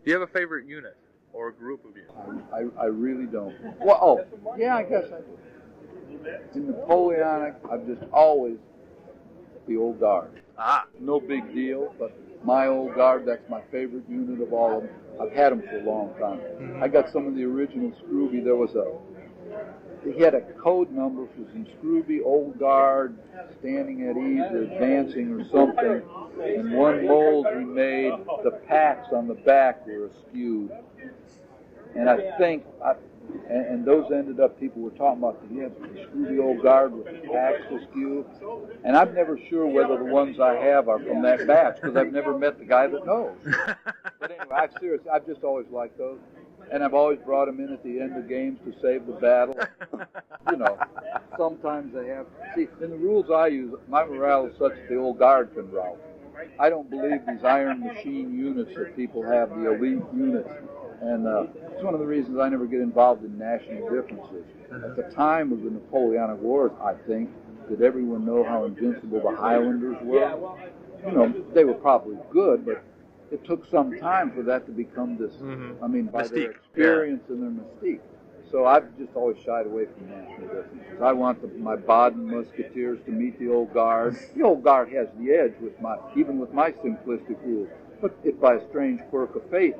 Do you have a favorite unit or a group of units? I really don't. Well, yeah, I guess I do. In Napoleonic, I've just always the Old Guard. No big deal, but my Old Guard, that's my favorite unit of all of them. I've had them for a long time. I got some of the original Scrooby. He had a code number for some Scrooby Old Guard standing at ease or advancing or something. And one mold he made, the packs on the back were askew. And I think, and those ended up, people were talking about the Scrooby Old Guard with the packs askew. And I'm never sure whether the ones I have are from that batch, because I've never met the guy that knows. But anyway, I've just always liked those. And I've always brought them in at the end of games to save the battle. Sometimes they have. See, in the rules I use, my morale is such that the Old Guard can rout. I don't believe these iron machine units that people have, the elite units. And it's one of the reasons I never get involved in national differences. At the time of the Napoleonic Wars, I think, did everyone know how invincible the Highlanders were? They were probably good, but it took some time for that to become this, by mystique. Their experience and their mystique. So I've just always shied away from national differences. I want my Baden Musketeers to meet the Old Guard. The Old Guard has the edge even with my simplistic rules. But if by a strange quirk of fate,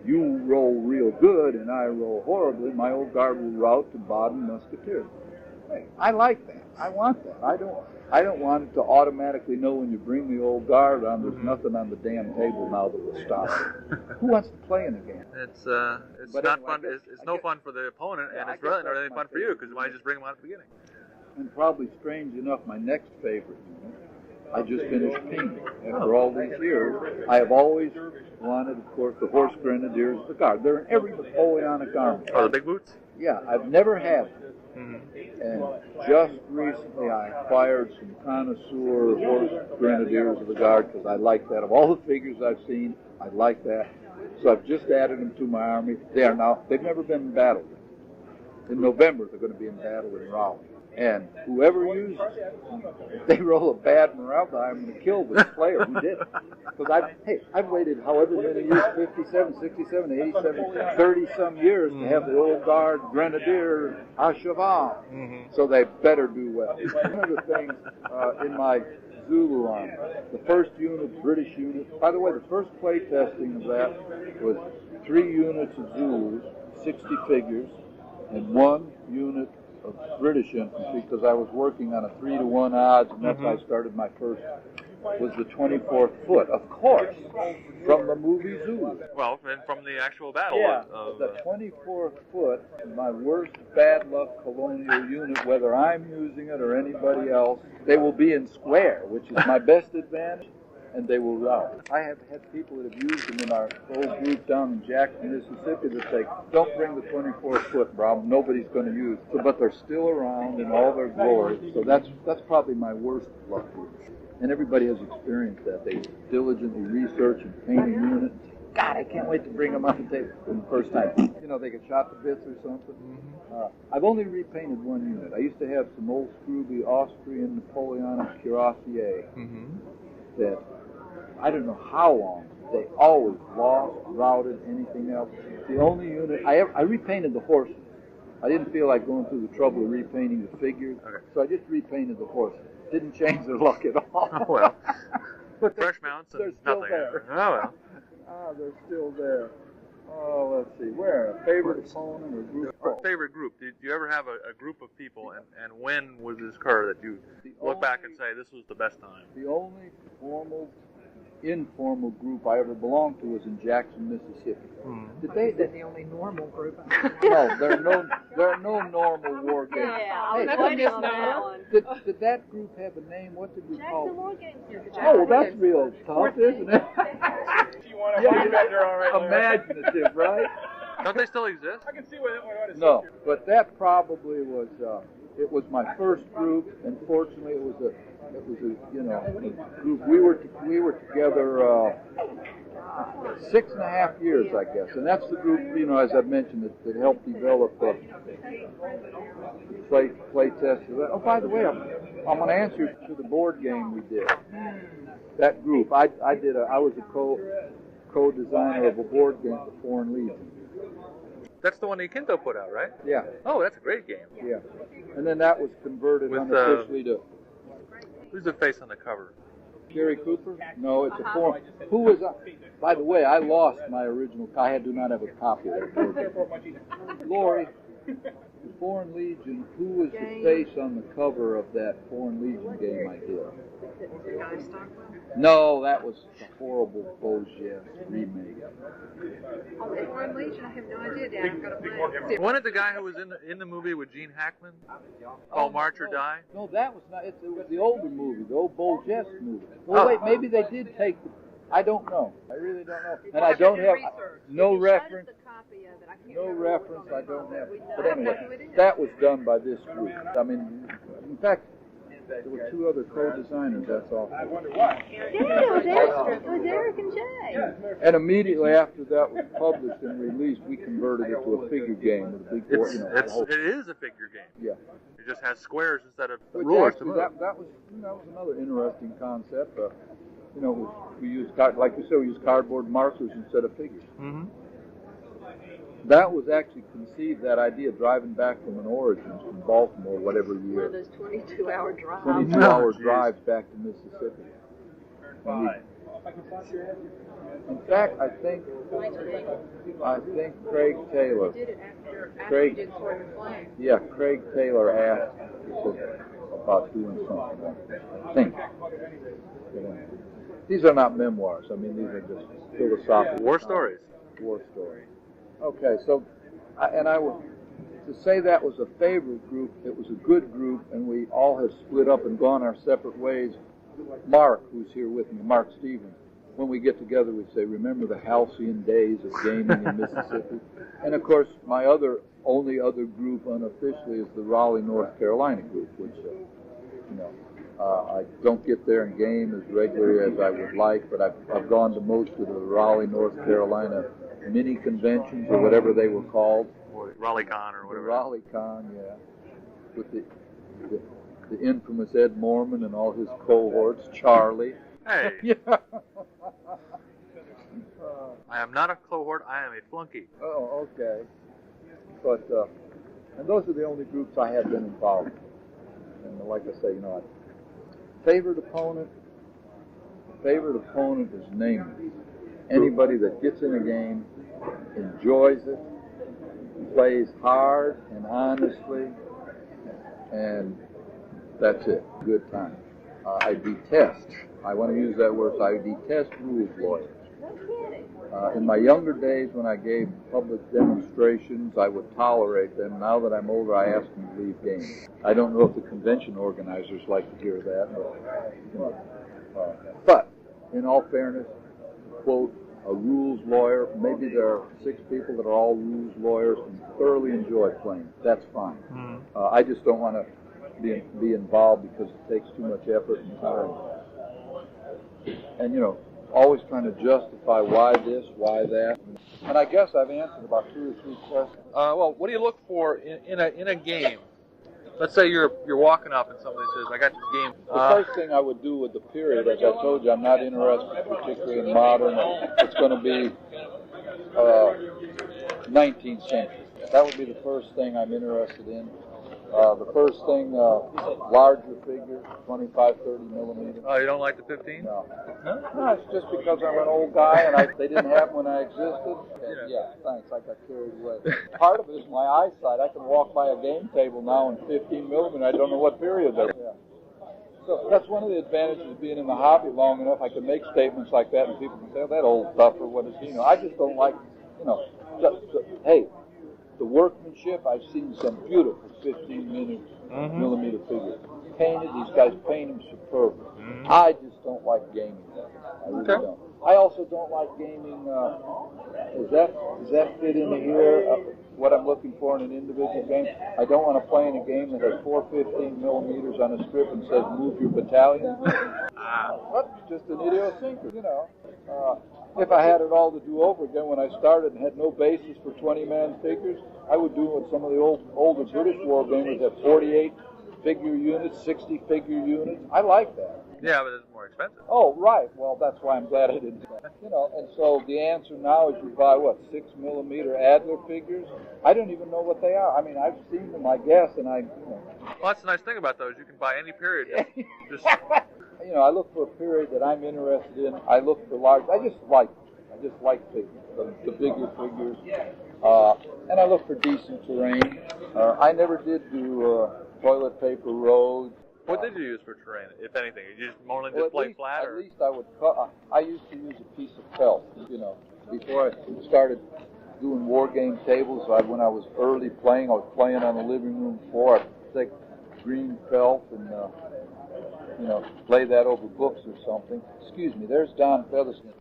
you roll real good and I roll horribly, my Old Guard will rout to Baden Musketeers. Hey, I like that. I want that. I don't want it to automatically know when you bring the Old Guard on, there's nothing on the damn table now that will stop it. Who wants to play in a game? It's not fun. It's no fun for the opponent, and it's really not any fun for you, because why just bring them out at the beginning? And probably strange enough, my next favorite unit, I just finished painting. After all these years, I have always wanted, of course, the Horse Grenadiers of the Guard. They're in every Napoleonic army. Oh, the big boots? Yeah, I've never had them. And just recently I acquired some connoisseur Horse Grenadiers of the Guard because I like that. Of all the figures I've seen, I like that. So I've just added them to my army. They've never been in battle. In November, they're going to be in battle in Raleigh. And whoever uses if they roll a bad morale die, I'm going to kill the player who did it. Because I've waited however many years, 57, 67, 87, 30-some years to have the Old Guard Grenadier à cheval. So they better do well. One of the things in my Zulu army, the first unit, British unit, by the way, the first play testing of that was 3 units of Zulus, 60 figures, and 1 unit of British infantry, because I was working on a 3-to-1 odds, and that's how I started my first, was the 24th Foot, of course, from the movie Zulu. Well, and from the actual battle. Yeah, the 24th Foot, my worst bad luck colonial unit, whether I'm using it or anybody else, they will be in square, which is my best advantage, and they will rout. I have had people that have used them in our old group down in Jackson, Mississippi, that say, don't bring the 24th Foot, Brom, nobody's going to use it. So, but they're still around in all their glory, so that's probably my worst luck. And everybody has experienced that. They diligently research and paint a unit. God, I can't wait to bring them on the table for the first time. They get shot to bits or something. I've only repainted 1 unit. I used to have some old Scrooby Austrian Napoleonic cuirassier that I don't know how long. They always lost, routed, anything else. The only unit, I repainted the horses. I didn't feel like going through the trouble of repainting the figures, so I just repainted the horses. Didn't change their luck at all. Oh, well. But fresh mounts and they're still nothing. There. Oh, well. They're still there. Oh, let's see. Where? A favorite opponent or group? Or favorite group. Did you ever have a group of people, and when was this occur that you look back and say, this was the best time? The only informal group I ever belonged to was in Jackson, Mississippi. Is that the only normal group? No, there are no normal war games. Yeah, Did that group have a name? What did we call it? War Games. Oh, that's real tough, isn't it? Yeah, imaginative, right? Don't they still exist? I can see what it is. No, but that probably was. It was my first group, and fortunately, it was a group. We were together 6.5 years, I guess, and that's the group, as I've mentioned, that helped develop the play test. Oh, by the way, I'm going to answer to the board game we did. That group, I was a co-designer of a board game for Foreign Legion. That's the one that Kinto put out, right? Yeah, Oh, that's a great game. yeah. And then that was converted With, unofficially to Who's the face on the cover? Gary Cooper? No, it's a foreign. Who was? By the way, I lost my original. I do not have a copy of it. Lori, the Foreign Legion. Who was the face on the cover of that Foreign Legion game I did? No, that was a horrible Bozier remake. Oh, the Foreign Legion, I have no idea, Dad. I'm going to play it. Wasn't it the guy who was in the movie with Gene Hackman? Called March or Die? No, that was not. It was the older movie, the old Bozier movie. Well, wait, maybe they did take the. I don't know. I really don't know. And I don't have no reference. No reference. I don't have. But anyway, that was done by this group. I mean, in fact, there were two other co-designers. That's all. Yeah, it was Eric and Jay. And immediately after that was published and released, we converted it to a figure game with a big board. It is a figure game. Yeah. It just has squares instead of Which rulers actually, to move. that was another interesting concept. We used, like you said, we used cardboard markers instead of figures. Mm-hmm. That was actually conceived, that idea, driving back from an Origins from Baltimore, whatever year. One of those 22-hour drives. 22-hour drives back to Mississippi. In fact, I think Craig Taylor. They did it after we did Sword and Flame. Yeah, Craig Taylor asked about doing something. I think. These are not memoirs. I mean, these are just philosophical. War stories. War stories. Okay, so, I would, to say that was a favorite group, it was a good group, and we all have split up and gone our separate ways. Mark, who's here with me, Mark Stevens, when we get together, we say, remember the halcyon days of gaming in Mississippi? And of course, my only other group unofficially is the Raleigh, North Carolina group, which, I don't get there and game as regularly as I would like, but I've gone to most of the Raleigh, North Carolina mini conventions or whatever they were called. Or RaleighCon or whatever. RaleighCon, yeah. With the infamous Ed Mormon and all his cohorts, Charlie. Hey. Yeah. I am not a cohort, I am a flunky. Oh, okay. But, and those are the only groups I have been involved in. And like I say, favorite opponent is nameless. Anybody that gets in a game, enjoys it, plays hard and honestly, and that's it. Good time. I want to use that word, I detest rules lawyers. In my younger days when I gave public demonstrations, I would tolerate them. Now that I'm older, I ask them to leave games. I don't know if the convention organizers like to hear that. But in all fairness, quote, a rules lawyer, maybe there are 6 people that are all rules lawyers and thoroughly enjoy playing. That's fine. Mm-hmm. I just don't want to be involved because it takes too much effort and time. And, always trying to justify why this, why that. And I guess I've answered about 2 or 3 questions. Well, what do you look for in a game? Let's say you're walking up and somebody says, I got this game. The first thing I would do with the period, as I told you, I'm not interested particularly in modern. It's going to be 19th century. That would be the first thing I'm interested in. The first thing, larger figure, 25, 30 millimeters. Oh, you don't like the 15? No. No, it's just because I'm an old guy and they didn't have them when I existed. Yeah, thanks. I got carried away. Part of it is my eyesight. I can walk by a game table now in 15 millimeter. I don't know what period they're in. Yeah. So that's one of the advantages of being in the hobby long enough. I can make statements like that and people can say, oh, that old duffer, what is he? I just don't like, hey, the workmanship, I've seen some beautiful 15 millimeter figures. Painted, these guys paint them superbly. Mm-hmm. I just don't like gaming them. I really don't. I also don't like gaming, does that fit into here, what I'm looking for in an individual game? I don't want to play in a game that has 4 15 millimeters on a strip and says, move your battalion. That's just an idiosyncrasy, If I had it all to do over again when I started and had no basis for 20-man figures, I would do what some of the older British wargamers have 48 figure units, 60 figure units. I like that. Yeah, but it's more more expensive. Oh, right. Well, that's why I'm glad I didn't do that. You know, and so the answer now is you buy, what, 6mm Adler figures? I don't even know what they are. I mean, I've seen them, I guess, and Well, that's the nice thing about those. You can buy any period. Just You know, I look for a period that I'm interested in. I look for large. I just like figures, the bigger figures. And I look for decent terrain. I never did do toilet paper roads. what did you use for terrain, if anything? You just mainly just play flat? At least I would cut. I used to use a piece of felt. You know, before I started doing war game tables, when I was early playing, I was playing on the living room floor. I'd take green felt and you know, lay that over books or something. Excuse me, there's Don Featherston.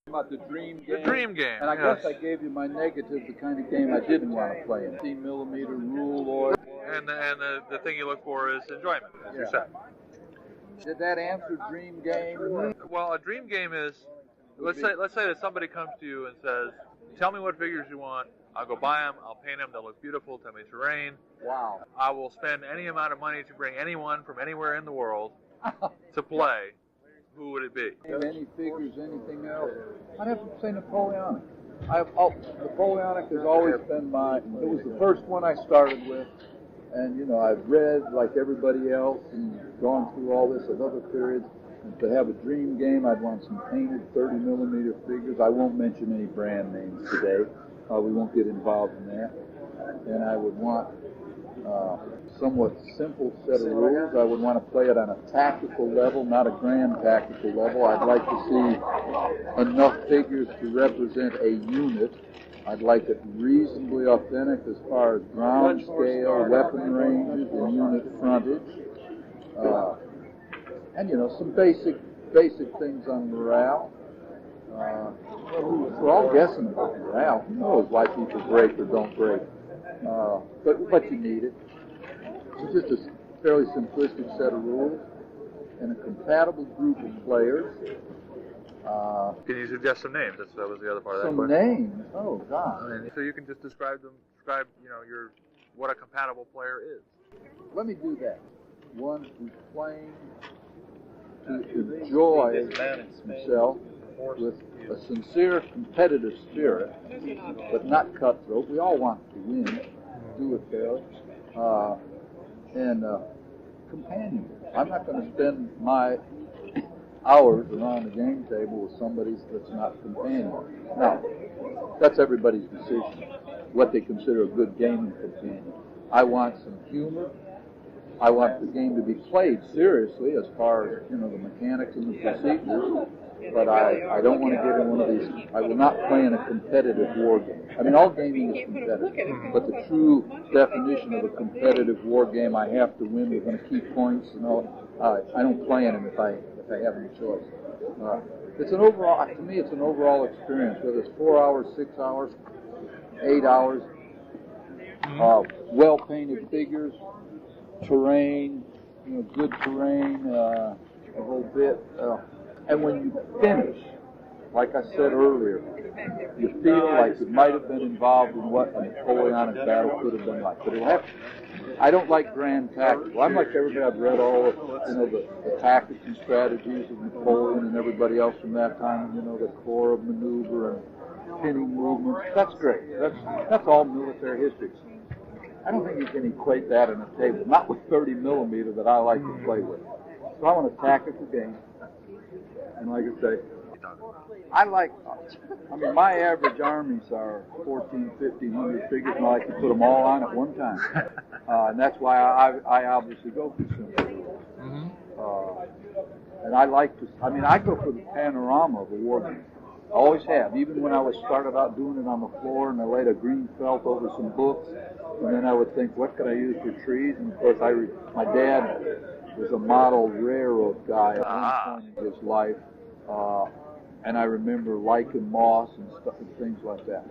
About the dream game. The dream game, And I yes. guess I gave you my negative, the kind of game I didn't want to play in. 15mm rule or... And the thing you look for is enjoyment, as you said. Did that answer dream game? Well, a dream game is, let's say that somebody comes to you and says, tell me what figures you want. I'll go buy them. I'll paint them. They'll look beautiful. Tell me terrain. Wow. I will spend any amount of money to bring anyone from anywhere in the world to play. Who would it be? Any figures, anything else? I'd have to say Napoleonic. Napoleonic has always been it was the first one I started with. And, you know, I've read like everybody else and gone through all this at other periods. And to have a dream game, I'd want some painted 30mm figures. I won't mention any brand names today. We won't get involved in that. And I would want somewhat simple set of rules. I would want to play it on a tactical level, not a grand tactical level. I'd like to see enough figures to represent a unit. I'd like it reasonably authentic as far as ground scale, weapon ranges, and unit frontage. And, you know, some basic things on morale. We're all guessing about morale. Who knows why people break or don't break? But you need it. It's just a fairly simplistic set of rules and a compatible group of players. Can you suggest some names? That was the other part of that Some question. names? Oh, God. So you can just describe, you know, what a compatible player is. Let me do that. One who's playing to enjoy himself with a sincere competitive spirit, but not cutthroat. We all want to win, do it fairly, and companionable. I'm not going to spend my hours around the game table with somebody that's not companionable. Now, that's everybody's decision, what they consider a good gaming companion. I want some humor. I want the game to be played seriously as far as, you know, the mechanics and the procedures, but I don't want to get in one of these. I will not play in a competitive war game. I mean, all gaming is competitive, but the true definition of a competitive war game, I have to win. We're going to keep points and all. I don't play in them if I have any choice. It's an overall, to me, it's an overall experience, whether it's 4 hours, 6 hours, 8 hours, well-painted figures, terrain, you know, good terrain, a whole bit. And when you finish, like I said earlier, you feel like you might have been involved in what a Napoleonic battle could have been like. But it'll have. I don't like grand tactical. I'm like everybody. I've read all of, you know, the tactics and strategies of Napoleon and everybody else from that time. You know, the corps of maneuver and pinning movements. That's great. That's all military history. I don't think you can equate that in a table, not with 30mm that I like to play with. So I want a tactical game, and like I say, I mean, my average armies are 1,500 figures, and I like to put them all on at one time. And that's why I obviously go for simple. And I like to, I mean, I go for the panorama of a war game. I always have, even when I was started out doing it on the floor, and I laid a green felt over some books, and then I would think, what could I use for trees? And of course, my dad was a model railroad guy at one point in his life, and I remember lichen moss and stuff and things like that.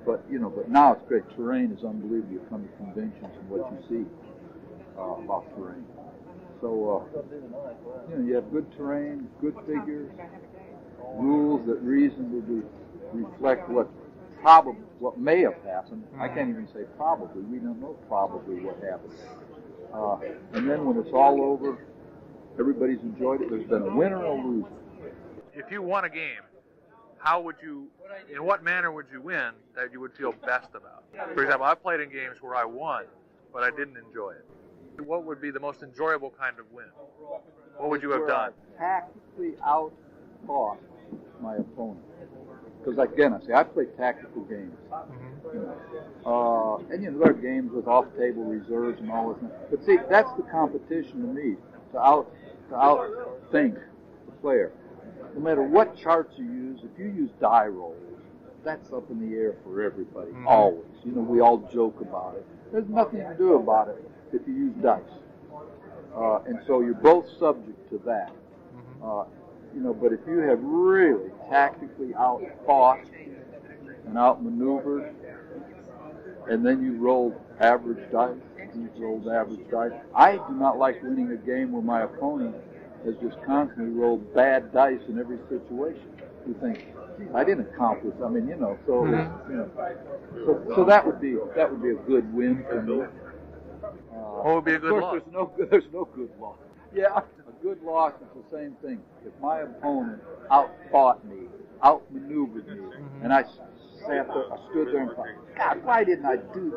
But you know, but now it's great. Terrain is unbelievable. You come to conventions and what you see about terrain. So you know, you have good terrain, good figures, rules that reasonably reflect what probably what may have happened. I can't even say probably. We don't know probably what happened. And then when it's all over, everybody's enjoyed it. There's been a winner and a loser. If you won a game, how would you, in what manner would you win that you would feel best about? For example, I've played in games where I won, but I didn't enjoy it. What would be the most enjoyable kind of win? What would you have done? Tactically out-thought my opponent. Because again, I play tactical games. And there are games with off-table reserves and all this. But see, that's the competition to me, to outthink the player. No matter what charts you use, if you use die rolls, that's up in the air for everybody, always. We all joke about it. There's nothing to do about it if you use dice. And so you're both subject to that. But if you have really tactically out-thought and out-maneuvered, and then you rolled average dice, I do not like winning a game where my opponent has just constantly rolled bad dice in every situation. You think, I didn't accomplish. So that would be a good win for me. What would be a good loss? There's no good loss. Yeah, a good loss is the same thing. If my opponent out-thought me, out-maneuvered me, and I stood there and thought, God, why didn't I do?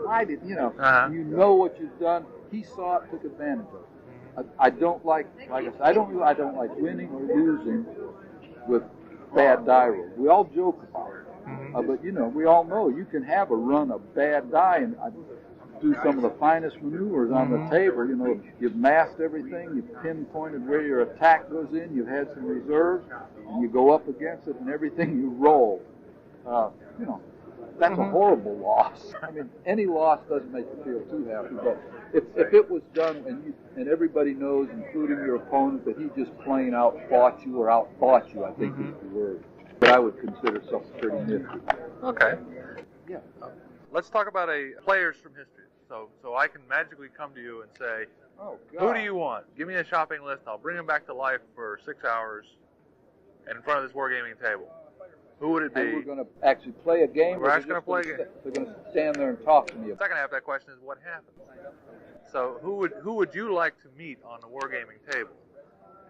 You know what you've done. He saw it, took advantage of it. I don't like I said, I don't like winning or losing with bad die rolls. We all joke about it, but we all know you can have a run of bad die and do some of the finest maneuvers on the table. You've masked everything, you've pinpointed where your attack goes in, you've had some reserves, and you go up against it, and everything you roll. That's a horrible loss. Any loss doesn't make you feel too happy, but if it was done and everybody knows, including your opponent, that he just plain out-fought you or out-thought you, I think is the word. But I would consider something pretty nifty. Okay. Yeah. Let's talk about players from history. So I can magically come to you and say, oh, God, who do you want? Give me a shopping list. I'll bring them back to life for 6 hours and in front of this wargaming table. Who would it be? And we're going to actually play a game? We're actually going to play a game. They're going to stand there and talk to me. The second half of that question is what happens. So who would you like to meet on the wargaming table?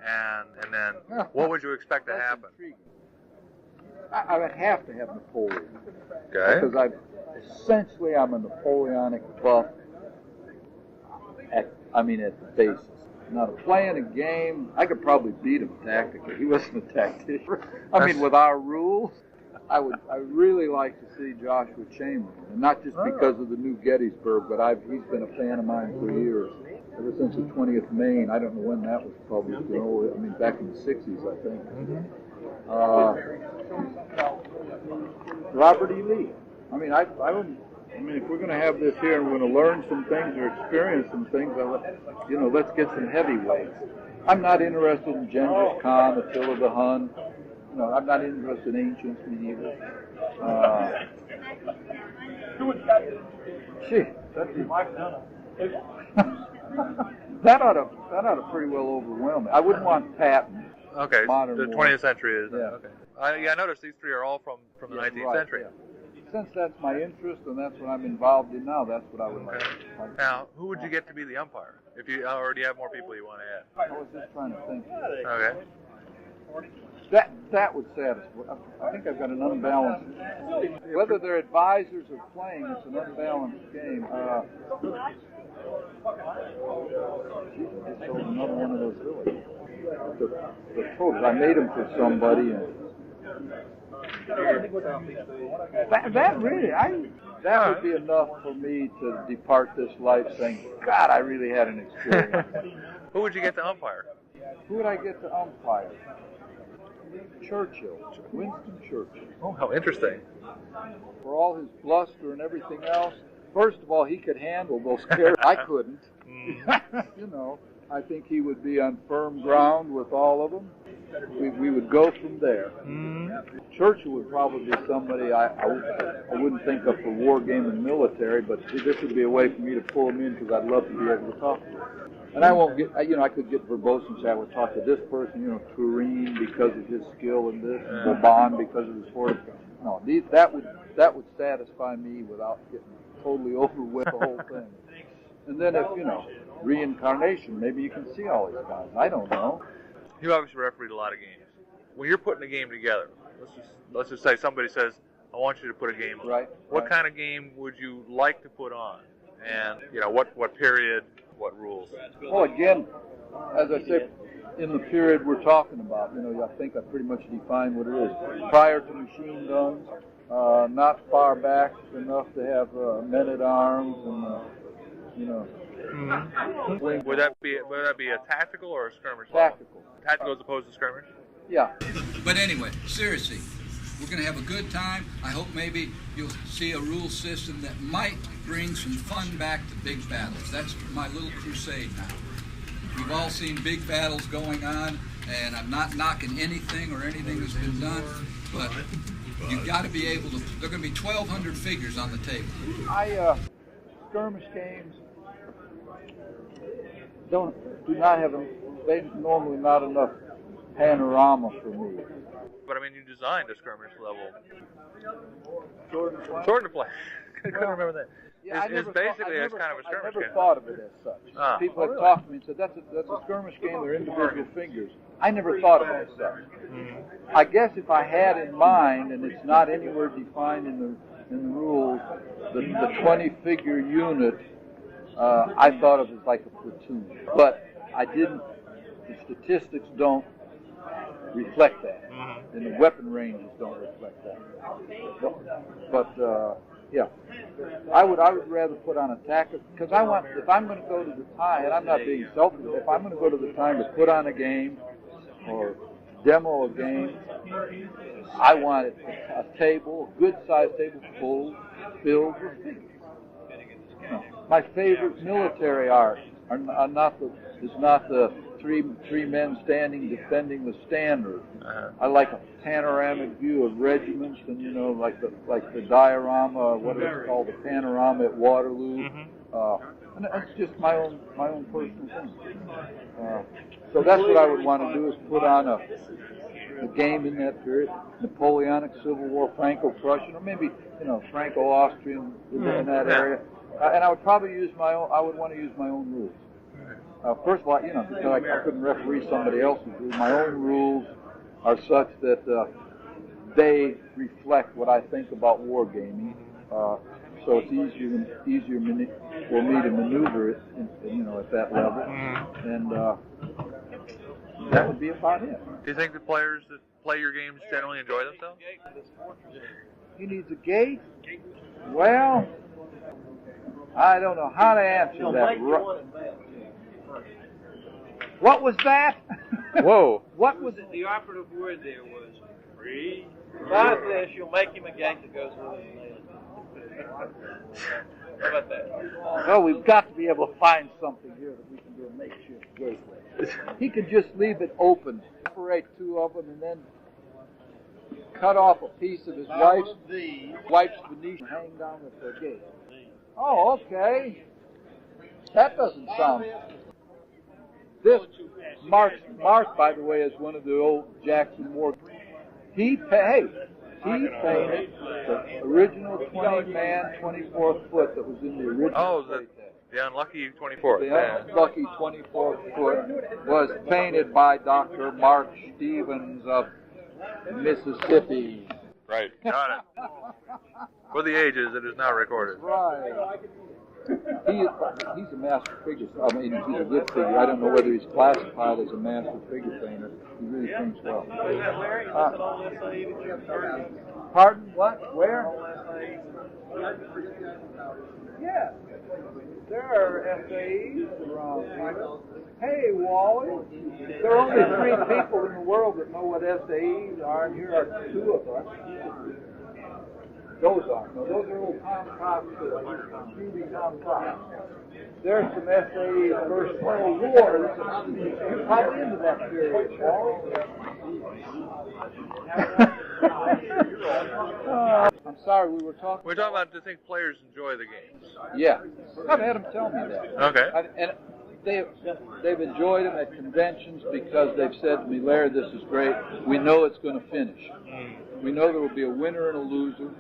And then what would you expect to happen? Intriguing. I would have to have Napoleon. Okay. Because I'm a Napoleonic buff at the basis. Now, playing a game, I could probably beat him tactically. He wasn't a tactician. With our rules, I really like to see Joshua Chamberlain, and not just because of the new Gettysburg, but he's been a fan of mine for years. Ever since the 20th Maine, I don't know when that was published. Back in the 60s, I think. Robert E. Lee. If we're going to have this here and we're going to learn some things or experience some things, let's get some heavyweights. I'm not interested in Genghis Khan, Attila the Hun. I'm not interested in ancients, medieval. That ought to pretty well overwhelm me. I wouldn't want Patton. Okay, the 20th century is. Yeah. Okay. I noticed these three are all from the 19th century. Yeah. Since that's my interest and that's what I'm involved in now, that's what I would like. Now, who would you get to be the umpire? If you already have more people you want to add. I was just trying to think. Okay. That would satisfy. I think I've got an unbalanced. Whether they're advisors or playing, it's an unbalanced game. Just sold another one of those villages. The totals. I made them for somebody, and that would be enough for me to depart this life saying, God, I really had an experience. Who would you get to umpire? Who would I get to umpire? Churchill, Winston Churchill. Oh, how interesting. For all his bluster and everything else, first of all, he could handle those characters. I couldn't. I think he would be on firm ground with all of them. We would go from there. Churchill would probably be somebody I wouldn't think of for war game and military, but this would be a way for me to pull him in because I'd love to be able to talk to him. And I won't get, I could get verbose and say I would talk to this person, Turenne because of his skill in this, and Vauban because of his fortitude. No, that would that would satisfy me without getting totally overwhelmed the whole thing. And then if, reincarnation, maybe you can see all these guys. I don't know. You obviously refereed a lot of games. When you're putting a game together, let's just say somebody says, I want you to put a game on. Right. What kind of game would you like to put on? And, what period, what rules? Well, again, as I said, in the period we're talking about, I think I pretty much defined what it is. Prior to machine guns, not far back enough to have men-at-arms and, Mm-hmm. Would that be a tactical or a skirmish? Tactical. Tactical as opposed to skirmish? Yeah. But anyway, seriously, we're going to have a good time. I hope maybe you'll see a rule system that might bring some fun back to big battles. That's my little crusade now. We've all seen big battles going on, and I'm not knocking anything or anything that's been done, but you've got to be able to. There are going to be 1,200 figures on the table. Skirmish games do not have they normally not enough panorama for me. But I mean, you designed a skirmish level. Sword and play. I couldn't remember that. Yeah, it's basically kind of a skirmish game. I never thought of it as such. People have talked to me and said, that's a skirmish game, they're individual figures. I never thought of it as such. Mm-hmm. I guess if I had in mind, and it's not anywhere defined in the rules, the 20-figure unit, I thought of it as like a platoon. But I didn't, the statistics don't reflect that. Mm-hmm. And the weapon ranges don't reflect that. But yeah, I would rather put on a tactical, because if I'm going to go to the time, and I'm not being selfish, if I'm going to go to the time to put on a game or demo a game, I want a table, a good-sized table filled with figures. My favorite military art is not the three men standing defending the standard. Uh-huh. I like a panoramic view of regiments, and like the diorama, what is it called, the panorama at Waterloo. Mm-hmm. And it's just my own personal thing. So that's what I would want to do, is put on a game in that period, Napoleonic Civil War, Franco-Prussian, or maybe Franco-Austrian in that area. And I would probably use my own. I would want to use my own rules. First of all, because I couldn't referee somebody else's rules. My own rules are such that they reflect what I think about wargaming. So it's easier for me to maneuver it, at that level. And that would be about it. Do you think the players that play your games generally enjoy themselves? He needs a gate? Well, I don't know how to answer that. What was that? Whoa. What was it? The operative word there was free. About this, you'll make him a gate that goes with his name. How about that? Well, we've got to be able to find something here that we can do a makeshift gateway. He could just leave it open, separate two of them, and then cut off a piece of his wife's Venetian, hang down with the gate. Oh, okay. That doesn't sound. This Mark, by the way, is one of the old Jackson Ward. He painted the original 20-man, 24th foot that was in the original. The unlucky 24th. The unlucky 24th foot was painted by Dr. Mark Stevens of Mississippi. Right, got it. For the ages, it is now recorded. Right. He's a master figure. I mean, he's a good figure. I don't know whether he's classified as a master figure painter. He really paints well. Pardon? What? Where? Yeah. There are SAEs around here. Hey, Wally. There are only 3 people in the world that know what SAEs are, and here are 2 of us. Those are. No, those are old Tom Cox, Stevie Tom Cox. There's some SAEs First World War. You're probably into that period, I'm sorry, we were talking. We're talking about, do you think players enjoy the games? Yeah. I've had them tell me that. Okay. And they've enjoyed them at conventions because they've said to me, Larry, this is great. We know it's going to finish. We know there will be a winner and a loser.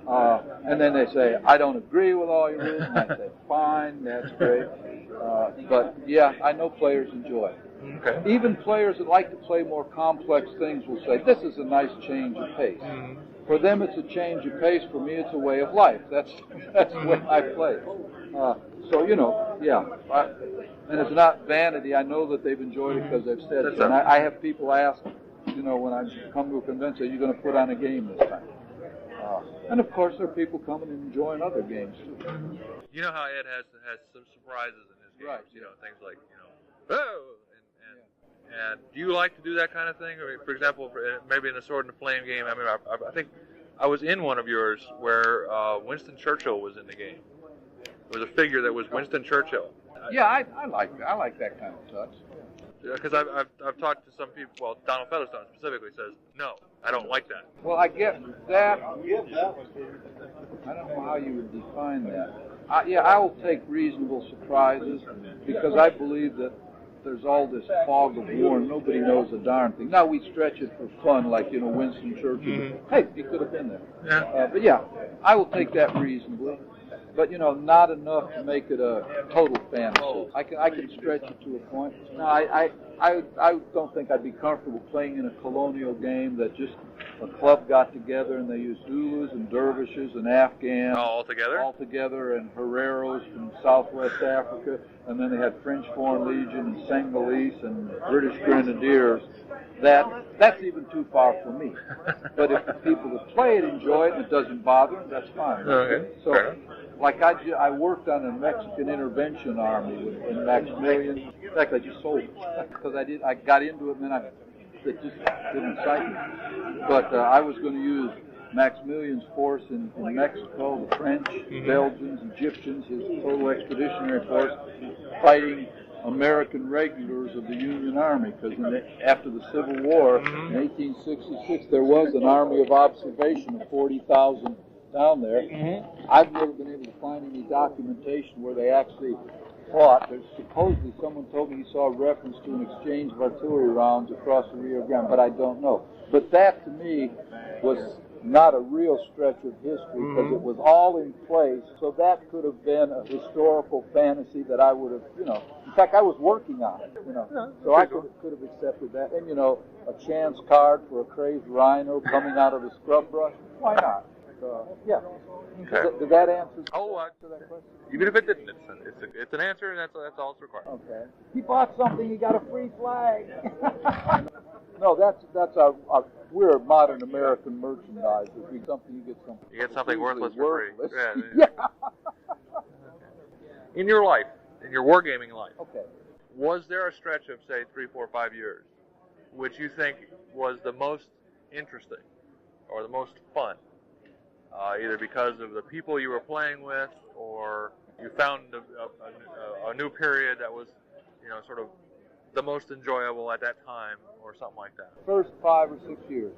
And then they say, I don't agree with all your rules. And I say, fine, that's great. But yeah, I know players enjoy it. Okay. Even players that like to play more complex things will say, this is a nice change of pace. For them, it's a change of pace. For me, it's a way of life. That's the way I play. So, you know, yeah. And it's not vanity. I know that they've enjoyed it because they've said it. And I have people ask, you know, when I come to a convention, are you going to put on a game this time? And of course, there are people coming and enjoying other games too. You know how Ed has some surprises in his games. Right. You know, things like, you know, oh, and do you like to do that kind of thing? I mean, for example, maybe in the Sword and the Flame game. I mean, I think I was in one of yours where Winston Churchill was in the game. There was a figure that was Winston Churchill. Yeah, I like that kind of touch. Because I've talked to some people. Well, Donald Featherstone specifically says no, I don't like that. Well, I get that. I don't know how you would define that. Yeah, I will take reasonable surprises because I believe that there's all this fog of war and nobody knows a darn thing. Now we stretch it for fun, like, you know, Winston Churchill. Hey, he could have been there. Yeah. But yeah, I will take that reasonably. But, you know, not enough to make it a total fantasy. I can stretch it to a point. No, I don't think I'd be comfortable playing in a colonial game that just a club got together and they used Zulus and Dervishes and Afghans all together, and Hereros from Southwest Africa, and then they had French Foreign Legion and Senegalese and British Grenadiers. That's even too far for me. But if the people that play it enjoy it and it doesn't bother them, that's fine. Okay. So, like I worked on a Mexican intervention army in Maximilian. In fact, I just sold it because I got into it and then it just didn't excite me. But I was going to use Maximilian's force in Mexico, the French, Belgians, Egyptians, his total expeditionary force, fighting American regulars of the Union Army, because after the Civil War in 1866 there was an army of observation of 40,000 down there. I've never been able to find any documentation where they actually fought. There's supposedly someone told me he saw a reference to an exchange of artillery rounds across the Rio Grande, but I don't know. But that to me was not a real stretch of history because it was all in place. So that could have been a historical fantasy that I would have, you know. In fact, I was working on it, you know. So I could have accepted that. And, you know, a chance card for a crazed rhino coming out of the scrub brush. Why not? Yeah. Okay. Did that answer that question? Even if it didn't, it's an answer, and that's all it's required. Okay. He bought something, he got a free flag. No, that's we're modern American merchandise. If you get something worthless for free. Yeah. In your life, in your wargaming life, okay, was there a stretch of say 3, 4, 5 years, which you think was the most interesting or the most fun? Either because of the people you were playing with, or you found a new period that was, you know, sort of the most enjoyable at that time, or something like that. First 5 or 6 years.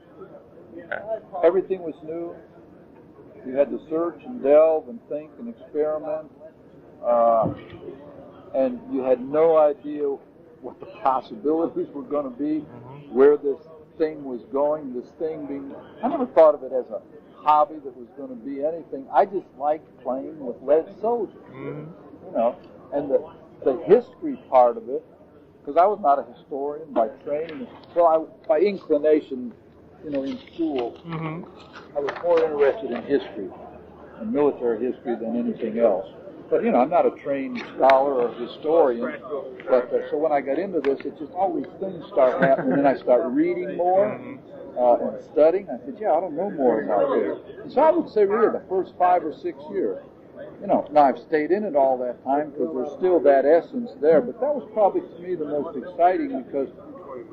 Okay. Everything was new. You had to search and delve and think and experiment, and you had no idea what the possibilities were going to be, where this thing was going. This thing being, I never thought of it as a hobby that was going to be anything. I just liked playing with lead soldiers, you know, and the history part of it, because I was not a historian by training, so by inclination, you know, in school, I was more interested in history and military history than anything else. But, you know, I'm not a trained scholar or historian, but so when I got into this, it just all these things start happening, and I start reading more and studying. I said, yeah, I don't know more about this. And so I would say really the first 5 or 6 years. You know, now I've stayed in it all that time because there's still that essence there, but that was probably to me the most exciting because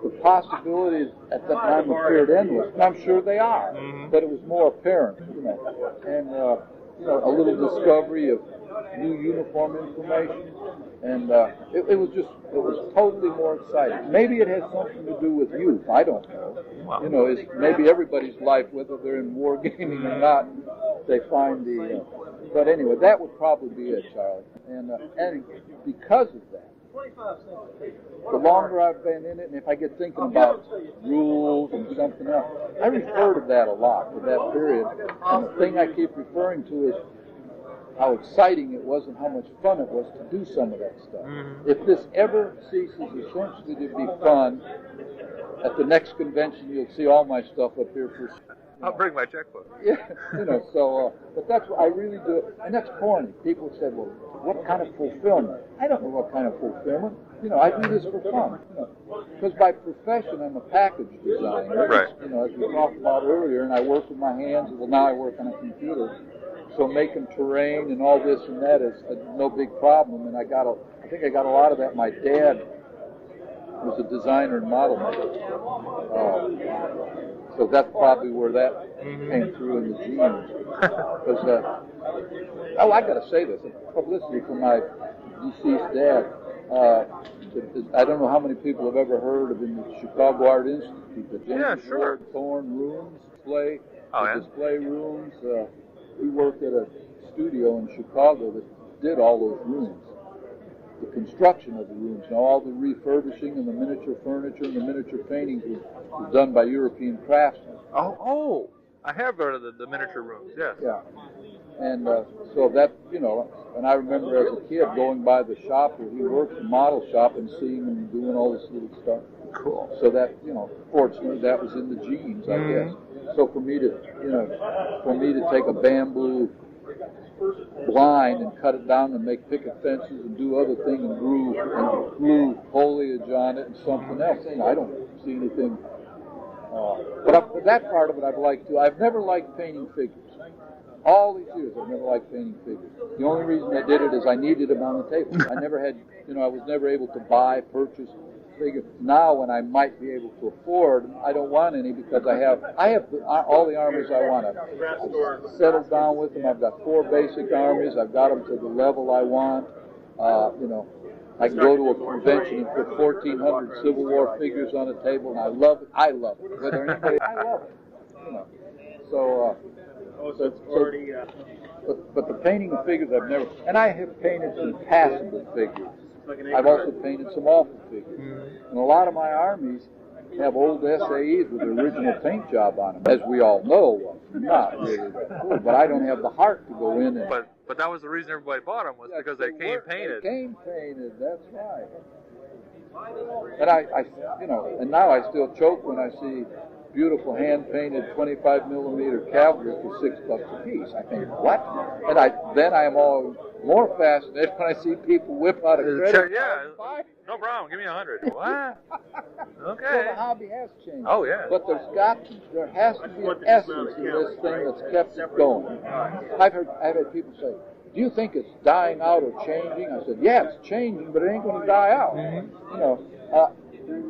the possibilities at that time appeared endless, and I'm sure they are, but it was more apparent, you know, and you know, a little discovery of new uniform information, and it was totally more exciting. Maybe it has something to do with youth. I don't know. Wow. You know, maybe everybody's life, whether they're in wargaming or not, they find the. But anyway, that would probably be it, Charlie. And because of that, the longer I've been in it, and if I get thinking about rules and something else, I refer to that a lot, to that period. And the thing I keep referring to is how exciting it was and how much fun it was to do some of that stuff. Mm-hmm. If this ever ceases essentially to be fun, at the next convention you'll see all my stuff up here for. I'll bring my checkbook. Yeah, so, but that's what I really do, and that's corny. People said, well, what kind of fulfillment? I don't know what kind of fulfillment. I do this for fun. Because by profession, I'm a package designer. Right. As we talked about earlier, and I work with my hands. Well, now I work on a computer. So making terrain and all this and that is no big problem. And I think I got a lot of that. My dad was a designer and model maker. So that's probably where that came through in the genes. Because, I got to say this, publicity for my deceased dad. I don't know how many people have ever heard of in the Chicago Art Institute, the James Ward Thorne rooms display, display rooms. We worked at a studio in Chicago that did all those rooms. The construction of the rooms, all the refurbishing and the miniature furniture and the miniature paintings was done by European craftsmen. Oh, I have heard of the miniature rooms, yes. Yeah. And so that, and I remember as a kid going by the shop where he worked, the model shop, and seeing him doing all this little stuff. Cool. So that, fortunately that was in the genes, I guess. So for me to take a bamboo blind and cut it down and make picket fences and do other things and glue foliage on it and something else, I don't see anything. But that part of it I'd like to. I've never liked painting figures. All these years I've never liked painting figures. The only reason I did it is I needed them on the table. I never had, I was never able to purchase figures. Now when I might be able to afford, I don't want any because I have all the armies I want. I've settled down with them. I've got 4 basic armies. I've got them to the level I want. I can go to a convention and put 1,400 Civil War figures on a table, and I love it. I love it. Whether anybody, I love it. So. But the painting of figures I've never, and I have painted some passable figures. I've also painted some awful figures. And a lot of my armies have old SAEs with the original paint job on them, as we all know, not really cool. But I don't have the heart to go in and. But that was the reason everybody bought them, was because they came painted. They came painted, that's right. And I and now I still choke when I see beautiful hand-painted 25mm cavalry for $6 a piece. I think, what? And then I am all more fascinated when I see people whip out a credit. Yeah, no problem. Give me 100. What? Okay. Well, the hobby has changed. Oh yeah. But there has to be an essence in this thing that's kept it going. I've had people say, "Do you think it's dying out or changing?" I said, "Yeah, it's changing, but it ain't going to die out."